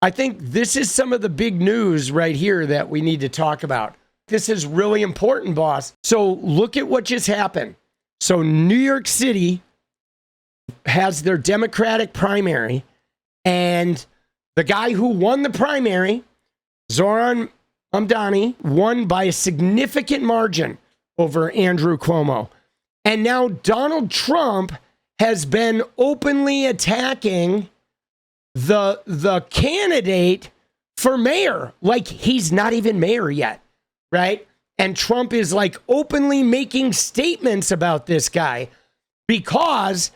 I think this is some of the big news right here that we need to talk about. This is really important, boss. So look at what just happened. So New York City has their Democratic primary, and the guy who won the primary, Zohran Mamdani, won by a significant margin over Andrew Cuomo. And now Donald Trump has been openly attacking the candidate for mayor, like he's not even mayor yet, right? And Trump is like openly making statements about this guy because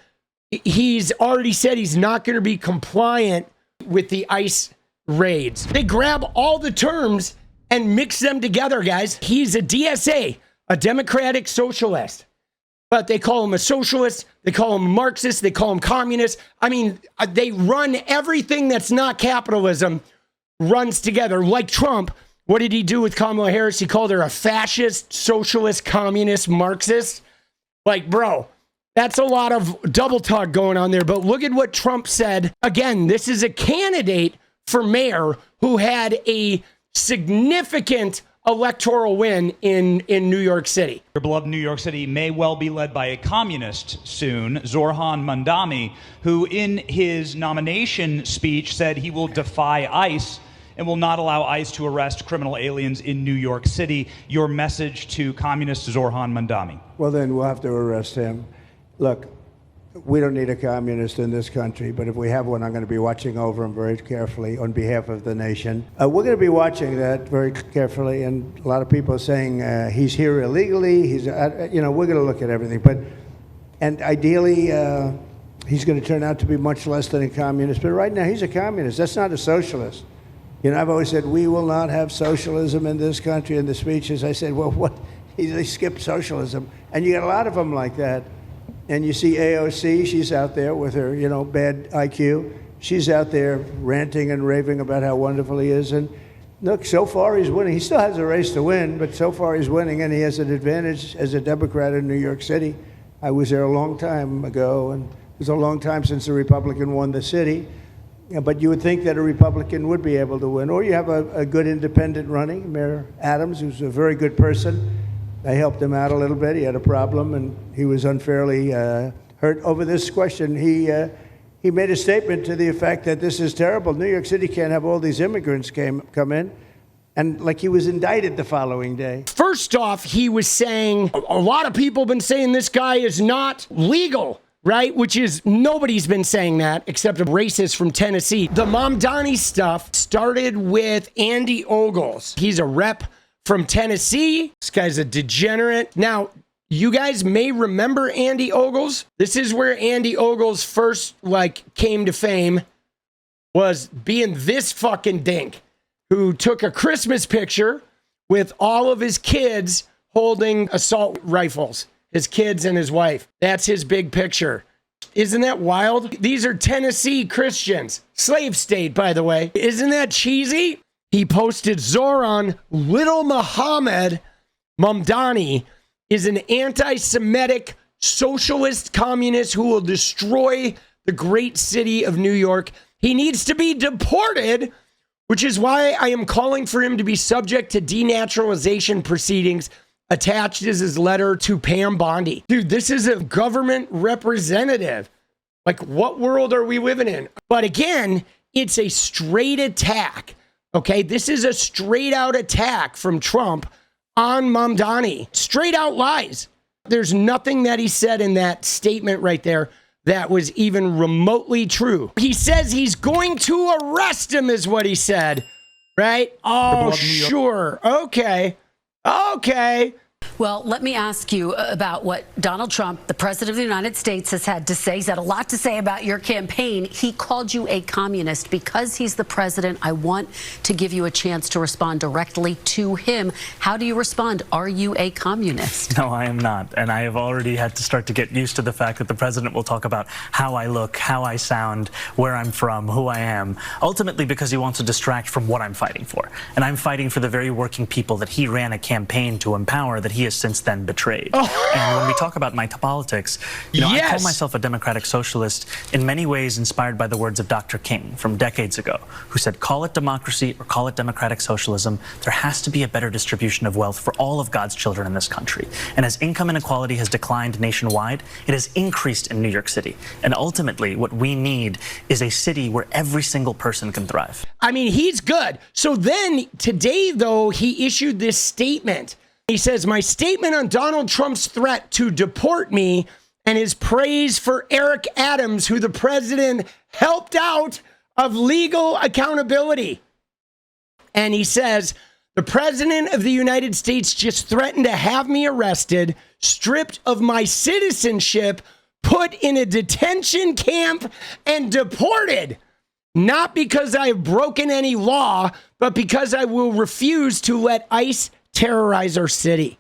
he's already said he's not going to be compliant with the ICE raids. They grab all the terms and mix them together, guys. He's a DSA, a democratic socialist. But they call him a socialist, they call him Marxist, they call him communist. I mean, they run everything that's not capitalism runs together. Like Trump, what did he do with Kamala Harris? He called her a fascist, socialist, communist, Marxist. Like, bro, that's a lot of double talk going on there. But look at what Trump said. Again, this is a candidate for mayor who had a significant electoral win in New York City. Your beloved New York City may well be led by a communist soon, Zohran Mamdani, who in his nomination speech said he will defy ICE and will not allow ICE to arrest criminal aliens in New York City. Your message to communist Zohran Mamdani? Well, then we'll have to arrest him. Look, we don't need a communist in this country, but if we have one, I'm going to be watching over him very carefully on behalf of the nation. We're going to be watching that very carefully, and a lot of people are saying he's here illegally. He's, we're going to look at everything, and ideally, he's going to turn out to be much less than a communist. But right now, he's a communist. That's not a socialist. I've always said we will not have socialism in this country. In the speeches, I said, well, what? They skipped socialism, and you got a lot of them like that. And you see AOC, she's out there with her, bad IQ. She's out there ranting and raving about how wonderful he is. And look, so far he's winning. He still has a race to win, but so far he's winning, and he has an advantage as a Democrat in New York City. I was there a long time ago, and it was a long time since a Republican won the city. But you would think that a Republican would be able to win. Or you have a good independent running, Mayor Adams, who's a very good person. I helped him out a little bit. He had a problem, and he was unfairly hurt over this question. He made a statement to the effect that this is terrible. New York City can't have all these immigrants come in. And like he was indicted the following day. First off, he was saying, a lot of people have been saying this guy is not legal, right? Which is, nobody's been saying that except a racist from Tennessee. The Mamdani stuff started with Andy Ogles. He's a rep from Tennessee. This guy's a degenerate. Now, you guys may remember Andy Ogles. This is where Andy Ogles first, came to fame, was being this fucking dink who took a Christmas picture with all of his kids holding assault rifles, his kids and his wife. That's his big picture. Isn't that wild? These are Tennessee Christians. Slave state, by the way. Isn't that cheesy? He posted Zohran, little Muhammad Mamdani is an anti-Semitic socialist communist who will destroy the great city of New York. He needs to be deported, which is why I am calling for him to be subject to denaturalization proceedings. Attached is his letter to Pam Bondi. Dude, this is a government representative. What world are we living in? But again, it's a straight attack. Okay, this is a straight out attack from Trump on Mamdani. Straight out lies. There's nothing that he said in that statement right there that was even remotely true. He says he's going to arrest him is what he said, right? Oh, sure. Okay. Well, let me ask you about what Donald Trump, the president of the United States, has had to say. He's had a lot to say about your campaign. He called you a communist. Because he's the president, I want to give you a chance to respond directly to him. How do you respond? Are you a communist? No, I am not. And I have already had to start to get used to the fact that the president will talk about how I look, how I sound, where I'm from, who I am, ultimately because he wants to distract from what I'm fighting for. And I'm fighting for the very working people that he ran a campaign to empower, that that he has since then betrayed. And when we talk about my politics, I call myself a democratic socialist, in many ways inspired by the words of Dr. King from decades ago, who said, call it democracy or call it democratic socialism, there has to be a better distribution of wealth for all of God's children in this country. And as income inequality has declined nationwide, it has increased in New York City. And ultimately, what we need is a city where every single person can thrive. I mean, he's good. So then today, though, he issued this statement. He says, my statement on Donald Trump's threat to deport me and his praise for Eric Adams, who the president helped out of legal accountability. And he says, the president of the United States just threatened to have me arrested, stripped of my citizenship, put in a detention camp, and deported. Not because I have broken any law, but because I will refuse to let ICE terrorize our city.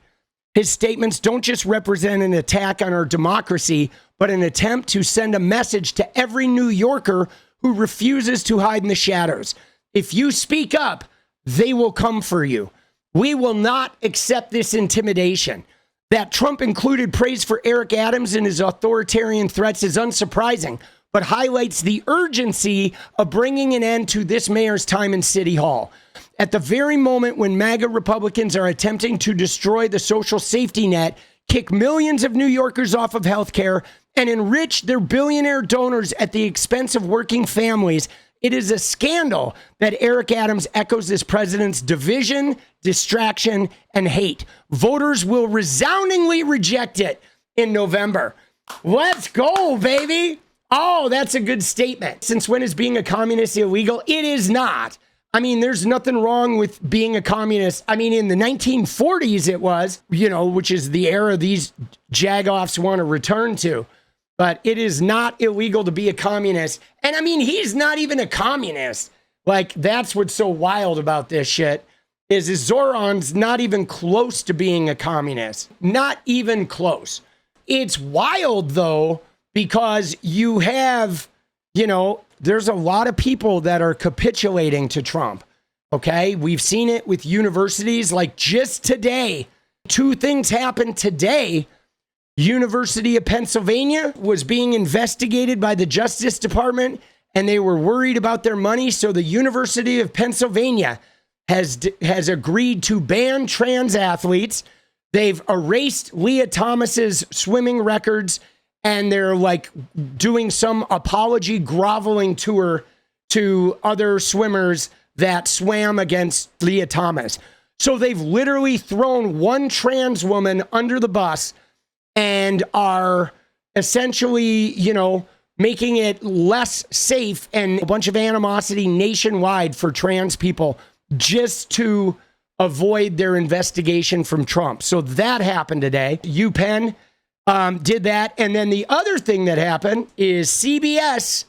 His statements don't just represent an attack on our democracy, but an attempt to send a message to every New Yorker who refuses to hide in the shadows. If you speak up, they will come for you. We will not accept this intimidation. That Trump included praise for Eric Adams in his authoritarian threats is unsurprising, but highlights the urgency of bringing an end to this mayor's time in City Hall. At the very moment when MAGA Republicans are attempting to destroy the social safety net, kick millions of New Yorkers off of health care, and enrich their billionaire donors at the expense of working families, it is a scandal that Eric Adams echoes this president's division, distraction, and hate. Voters will resoundingly reject it in November. Let's go, baby. Oh, that's a good statement. Since when is being a communist illegal? It is not. I mean, there's nothing wrong with being a communist. I mean, in the 1940s it was, which is the era these jagoffs want to return to. But it is not illegal to be a communist. And I mean, he's not even a communist. Like, that's what's so wild about this shit is Zohran's not even close to being a communist. Not even close. It's wild, though, because you have, there's a lot of people that are capitulating to Trump. Okay? We've seen it with universities. Like just today, two things happened today. University of Pennsylvania was being investigated by the Justice Department, and they were worried about their money. So the University of Pennsylvania has agreed to ban trans athletes. They've erased Lia Thomas's swimming records, and they're like doing some apology groveling tour to other swimmers that swam against Lia Thomas. So they've literally thrown one trans woman under the bus and are essentially, making it less safe and a bunch of animosity nationwide for trans people just to avoid their investigation from Trump. So that happened today. UPenn did that. And then the other thing that happened is CBS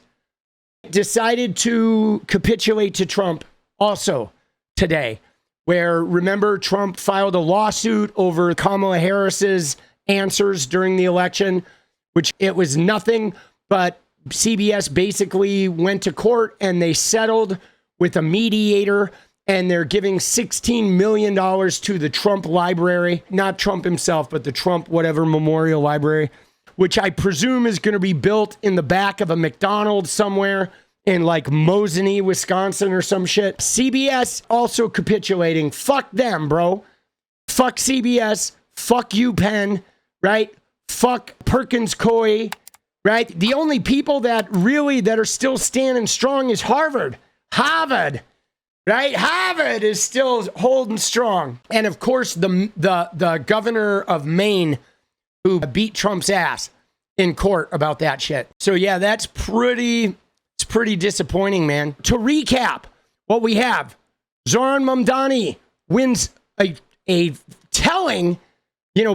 decided to capitulate to Trump also today, where, remember, Trump filed a lawsuit over Kamala Harris's answers during the election, which it was nothing, but CBS basically went to court and they settled with a mediator, and they're giving $16 million to the Trump library, not Trump himself, but the Trump whatever memorial library, which I presume is going to be built in the back of a McDonald's somewhere in like Mosinee, Wisconsin or some shit. CBS also capitulating. Fuck them, bro. Fuck CBS. Fuck UPenn. Right? Fuck Perkins Coie, right? The only people that are still standing strong is Harvard, right? Harvard is still holding strong. And of course, the governor of Maine who beat Trump's ass in court about that shit. So yeah, it's pretty disappointing, man. To recap what we have, Zohran Mamdani wins a telling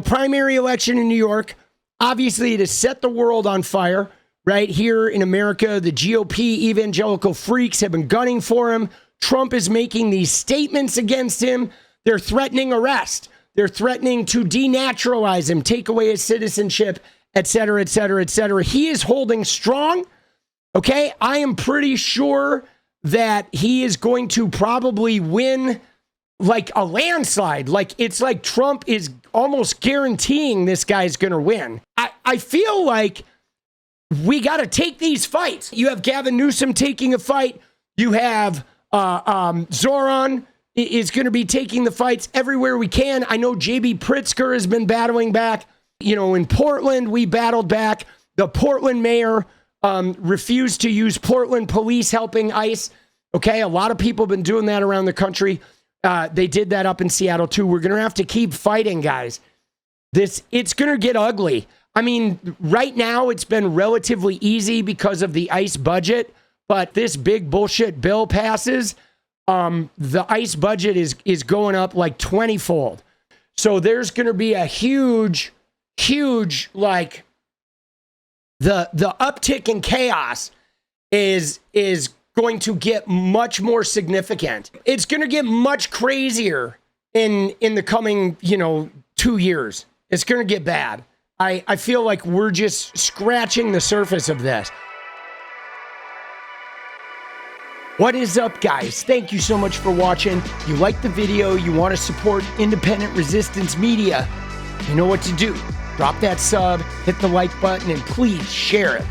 primary election in New York. Obviously, it has set the world on fire. Right here in America, the GOP evangelical freaks have been gunning for him. Trump is making these statements against him. They're threatening arrest. They're threatening to denaturalize him, take away his citizenship, et cetera, et cetera, et cetera. He is holding strong. Okay, I am pretty sure that he is going to probably win like a landslide. Like, it's like Trump is almost guaranteeing this guy's going to win. I feel like we got to take these fights. You have Gavin Newsom taking a fight. You have Zohran is going to be taking the fights everywhere we can. I know J.B. Pritzker has been battling back. You know, in Portland, we battled back. The Portland mayor refused to use Portland police helping ICE. Okay, a lot of people have been doing that around the country. They did that up in Seattle too. We're going to have to keep fighting, guys. It's going to get ugly. I mean, right now it's been relatively easy because of the ICE budget, but this big bullshit bill passes, the ICE budget is going up like 20-fold. So there's going to be a huge, like, the uptick in chaos is going to get much more significant. It's going to get much crazier in the coming, 2 years. It's going to get bad. I feel like we're just scratching the surface of this. What is up, guys? Thank you so much for watching. If you like the video, you want to support independent resistance media, you know what to do. Drop that sub, hit the like button, and please share it.